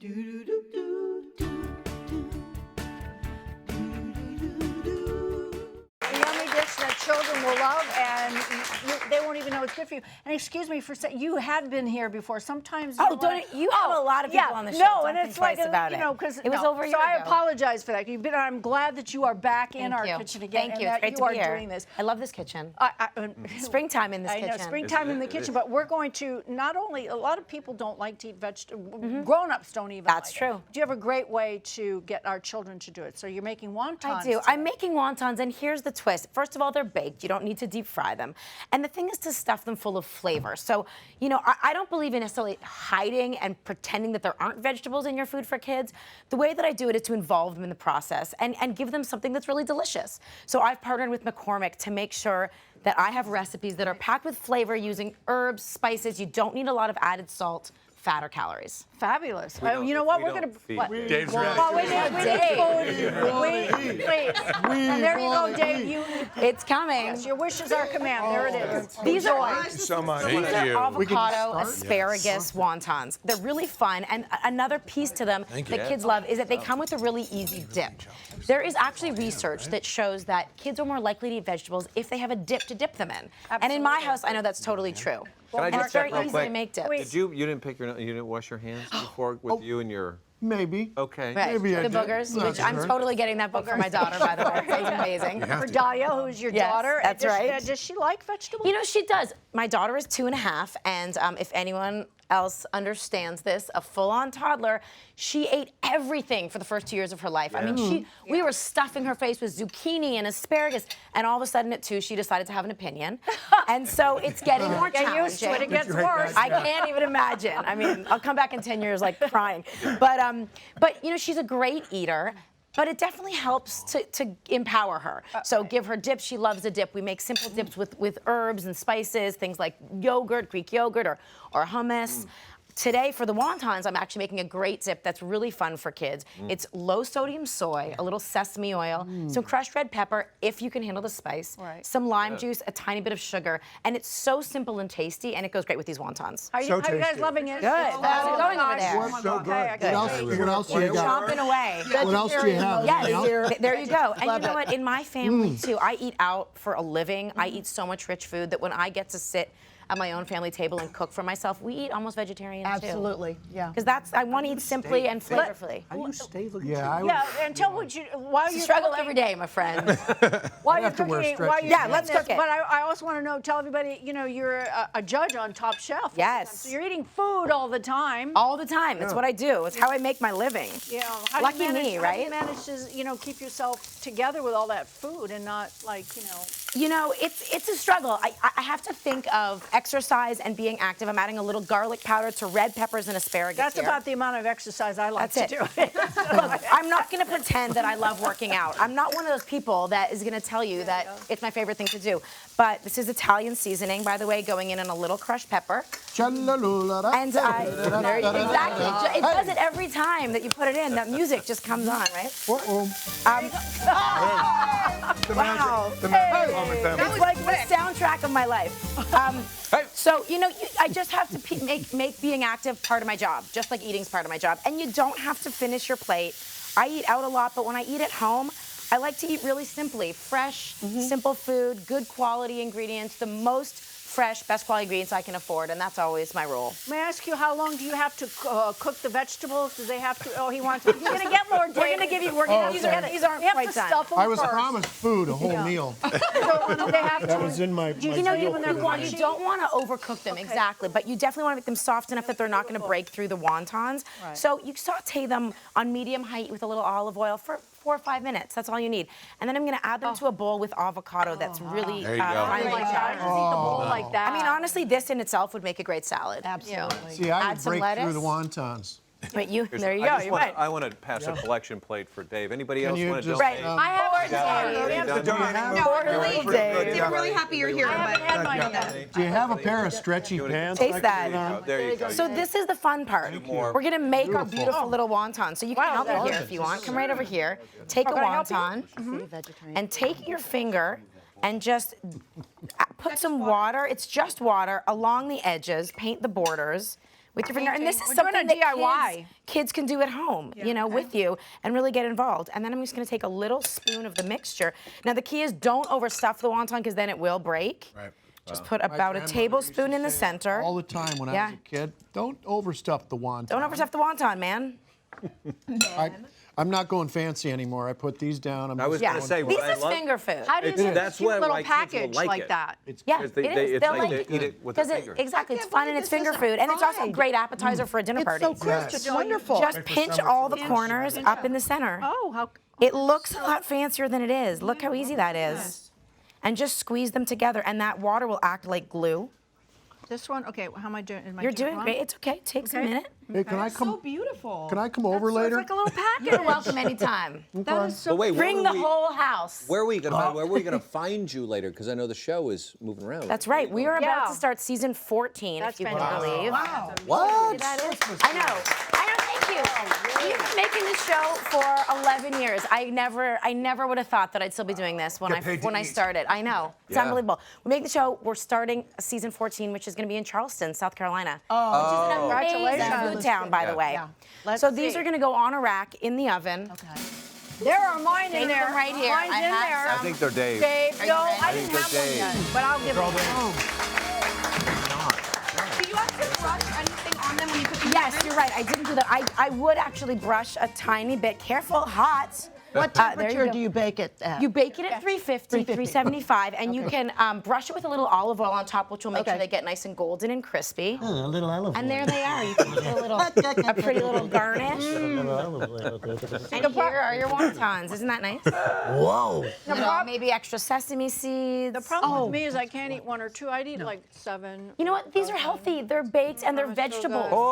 Yummy dish that children will love, and they won't even know it's good for you. And excuse me for saying, you have been here before. Sometimes you have a lot of people on the show. No, and it's like about it. Because it was over a year ago. I apologize for that. I'm glad that you are back in our kitchen again. Thank you. And it's great that you to be are here. doing this. I love this kitchen. Springtime in this kitchen. I know, springtime in the kitchen. But we're going to not only a lot of people don't like to eat vegetables. Grown-ups don't even. That's true. Do you have a great way to get our children to do it? So you're making wontons. I do. I'm making wontons, and here's the twist. First of all, they're baked. You don't need to deep fry them. And the thing is to stuff them full of flavor. So, I don't believe in necessarily hiding and pretending that there aren't vegetables in your food for kids. The way that I do it is to involve them in the process and give them something that's really delicious. So I've partnered with McCormick to make sure that I have recipes that are packed with flavor using herbs, spices. You don't need a lot of added salt, fat, or calories. Fabulous. You know what? We're going to. Dave's ready. Well, we need food. Please. And there you go, Dave. It's coming. Yes, your wish is our command. There it is. These are Thank you so much. These are avocado asparagus wontons. They're really fun, and another piece to them that kids love is that they come with a really easy dip. There is actually research that shows that kids are more likely to eat vegetables if they have a dip to dip them in. Absolutely. And in my house, I know that's totally true. Can I And just it's very check real easy quick? to make dips. You didn't wash your hands before with you and your. Maybe. Okay. Right. Maybe I the did. boogers, Not which I'm sure. totally getting that book for my daughter, by the way. It's amazing. For Dahlia, who's your daughter. That's right. Does she like vegetables? She does. My daughter is 2.5, and if anyone else understands this, a full-on toddler, she ate everything for the first 2 years of her life. I mean, we were stuffing her face with zucchini and asparagus, and all of a sudden at 2, she decided to have an opinion. And so it's getting more challenging. Get used to it. It gets worse. I can't even imagine. I mean, I'll come back in 10 years like crying. But she's a great eater. But it definitely helps to empower her. So give her dips. She loves a dip. We make simple dips with herbs and spices, things like yogurt, Greek yogurt, or hummus. Today, for the wontons, I'm actually making a great dip that's really fun for kids. It's low-sodium soy, a little sesame oil, some crushed red pepper, if you can handle the spice, some lime juice, a tiny bit of sugar, and it's so simple and tasty, and it goes great with these wontons. Are you guys loving it? Good. How's it going over there? Works so good. What else do you got? Chomping away. What else do you have? Yes, there you go. And you know what? In my family, too, I eat out for a living. I eat so much rich food that when I get to sit at my own family table and cook for myself, we eat almost vegetarian too. Absolutely, yeah. Because I want to eat simply and flavorfully. Until while you struggle every day, my friend. While you're cooking, let's cook it. But I also want to know, tell everybody, you're a judge on Top Chef. Yes. So you're eating food all the time. All the time. It's what I do. It's how I make my living. Lucky me, right? How do you manage to, keep yourself together with all that food and not it's a struggle. I have to think of exercise and being active. I'm adding a little garlic powder to red peppers and asparagus. That's about the amount of exercise I like to do. Look, I'm not going to pretend that I love working out. I'm not one of those people that is going to tell you that it's my favorite thing to do. But this is Italian seasoning, by the way, going in a little crushed pepper. And exactly. It does it every time that you put it in. That music just comes on, right? Wow. It's like the soundtrack of my life. So, I just have to make being active part of my job, just like eating's part of my job. And you don't have to finish your plate. I eat out a lot, but when I eat at home, I like to eat really simply. Fresh, simple food, good quality ingredients, the most fresh, best quality ingredients I can afford, and that's always my rule. May I ask you, how long do you have to cook the vegetables? Do they have to? Oh, he wants. You're going to get more. We're going to give you. These aren't quite done. I was promised food, a whole meal. So they have to. That was in my You don't want to overcook them, exactly, but you definitely want to make them soft enough that they're not going to break through the wontons. Right. So you saute them on medium height with a little olive oil for 4 or 5 minutes. That's all you need. And then I'm going to add them to a bowl with avocado that's really There you go. finely chopped. Just eat the bowl like that. I mean, honestly, this in itself would make a great salad. Absolutely. See, I Add would some break lettuce. through the wontons. But there you go. You might. I want to pass a collection plate for Dave. Anybody else want to just, donate? I have We're really happy you're here. I haven't had mine yet. Do you have a pair of stretchy pants? Taste that. There you go. So this is the fun part. We're going to make our beautiful little wonton. So you can help me here if you want. Come right over here. Take a wonton and take your finger and just put some water. It's just water along the edges. Paint the borders. with your finger. And this is We're doing something a that DIY. kids can do at home, you know, with you and really get involved. And then I'm just gonna take a little spoon of the mixture. Now the key is don't overstuff the wonton because then it will break. Right. Just put about a tablespoon in the center. All the time when I was a kid, don't overstuff the wonton. Don't overstuff the wonton, man. I'm not going fancy anymore. I put these down. I was gonna say, This what I is love- finger food. How do you It's- make a that's cute why little kids will package like like it. that? Yeah, Because they- it they- is. it's They'll like like they eat it with a finger. Exactly, it's can't fun believe and it's this finger isn't food, and it's also a fried. great appetizer for a dinner It's party. so crisp. It's wonderful. Just pinch all the corners up in the center. Oh, how It looks a lot fancier than it is. Look how easy that is. And just squeeze them together, and that water will act like glue. this one? Okay, how am I doing? Am I You're doing wrong? great. It's okay. It takes a minute. Hey, can I So come? beautiful. Can I come over later? It's like a little package. You're welcome anytime. That is so. But wait, Bring the whole house. where are we gonna find you later? Because I know the show is moving around. That's right. We are about Yeah. to start season 14, That's if you can fantastic. believe. Wow. What? That is. I know. Thank you. We've been making this show for 11 years. I never would have thought that I'd still be doing this when I started. I know. It's Yeah. unbelievable. We make the show. We're starting season 14, which is going to be in Charleston, South Carolina. Which is an amazing Congratulations. food town, by the way. Yeah. Let's So these see. are going to go on a rack in the oven. Okay. There are mine in Take there. them right here. Mine's I in have there. I think they're Dave. Dave, no, I think didn't they're have one Dave. yet, but I'll give it to you. Do you have to brush anything on them when you put them Yes, in? you're right. I didn't do that. I would actually brush a tiny bit. Careful, hot. What There temperature go. do you bake it at? You bake it at 350, 375, and you can brush it with a little olive oil on top, which will make sure Okay. they get nice and golden and crispy. A little olive And there they are. You can put a pretty little garnish. And here are your wontons. Isn't that nice? Whoa. Maybe extra sesame seeds. The problem with me is I can't eat one or two. I'd eat like 7. You know what? These are healthy. They're baked and they're Oh, it's so good. vegetables.